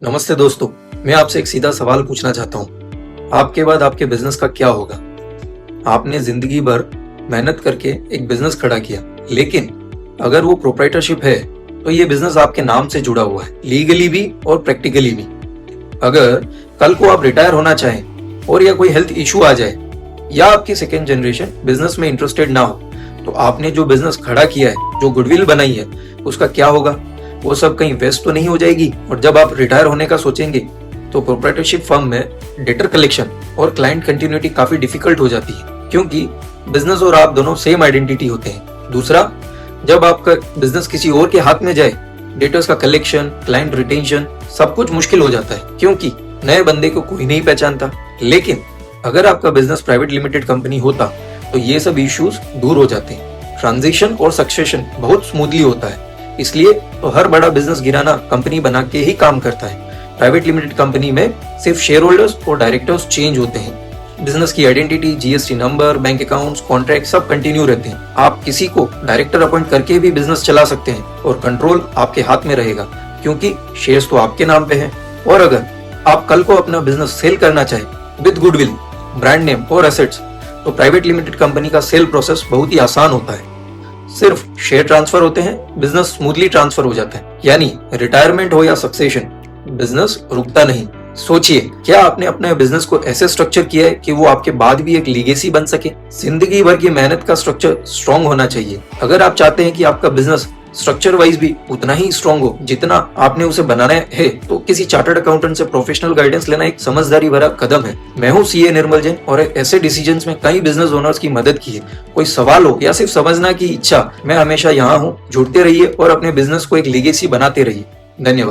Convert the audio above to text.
नमस्ते दोस्तों, मैं आपसे एक सीधा सवाल पूछना चाहता हूँ। आपके बाद आपके बिजनेस का क्या होगा? आपने जिंदगी भर मेहनत करके एक बिजनेस खड़ा किया, लेकिन अगर वो प्रोप्राइटरशिप है तो ये बिजनेस आपके नाम से जुड़ा हुआ है, लीगली भी और प्रैक्टिकली भी। अगर कल को आप रिटायर होना चाहें और या कोई हेल्थ इशू आ जाए या आपकी सेकेंड जनरेशन बिजनेस में इंटरेस्टेड ना हो, तो आपने जो बिजनेस खड़ा किया है, जो गुडविल बनाई है, उसका क्या होगा? वो सब कहीं वेस्ट तो नहीं हो जाएगी? और जब आप रिटायर होने का सोचेंगे तो प्रोप्राइटरशिप फर्म में डेटर कलेक्शन और क्लाइंट कंटिन्यूटी काफी डिफिकल्ट हो जाती है, क्योंकि बिजनेस और आप दोनों सेम आइडेंटिटी होते हैं। दूसरा, जब आपका बिजनेस किसी और के हाथ में जाए, डेटर्स का कलेक्शन, क्लाइंट रिटेंशन, सब कुछ मुश्किल हो जाता है, क्योंकि नए बंदे को कोई नहीं पहचानता। लेकिन अगर आपका बिजनेस प्राइवेट लिमिटेड कंपनी होता तो ये सब इश्यूज दूर हो जाते हैं। ट्रांजिशन और सक्सेशन बहुत स्मूथली होता है। इसलिए तो हर बड़ा बिजनेस गिराना कंपनी बना के ही काम करता है। प्राइवेट लिमिटेड कंपनी में सिर्फ शेयर होल्डर्स और डायरेक्टर्स चेंज होते हैं। बिजनेस की identity, GST number, bank accounts, contract सब कंटिन्यू रहते हैं। आप किसी को डायरेक्टर अपॉइंट करके भी बिजनेस चला सकते हैं और कंट्रोल आपके हाथ में रहेगा, क्योंकि शेयर्स तो आपके नाम पे हैं। और अगर आप कल को अपना बिजनेस सेल करना चाहे विद गुडविल, ब्रांड नेम और एसेट्स, तो प्राइवेट लिमिटेड कंपनी का सेल प्रोसेस बहुत ही आसान होता है। सिर्फ शेयर ट्रांसफर होते हैं, बिजनेस स्मूथली ट्रांसफर हो जाता है। यानी रिटायरमेंट हो या सक्सेशन, बिजनेस रुकता नहीं। सोचिए, क्या आपने अपने बिजनेस को ऐसे स्ट्रक्चर किया है कि वो आपके बाद भी एक लीगेसी बन सके? जिंदगी भर की मेहनत का स्ट्रक्चर स्ट्रॉन्ग होना चाहिए। अगर आप चाहते हैं कि आपका बिजनेस स्ट्रक्चर वाइज भी उतना ही स्ट्रॉन्ग हो जितना आपने उसे बनाना है, तो किसी चार्टर्ड अकाउंटेंट से प्रोफेशनल गाइडेंस लेना एक समझदारी भरा कदम है। मैं हूँ सीए निर्मल जैन और ऐसे डिसीजंस में कई बिजनेस ओनर्स की मदद की है। कोई सवाल हो या सिर्फ समझना की इच्छा, मैं हमेशा यहाँ हूँ। जुड़ते रहिए और अपने बिजनेस को एक लीगेसी बनाते रहिए। धन्यवाद।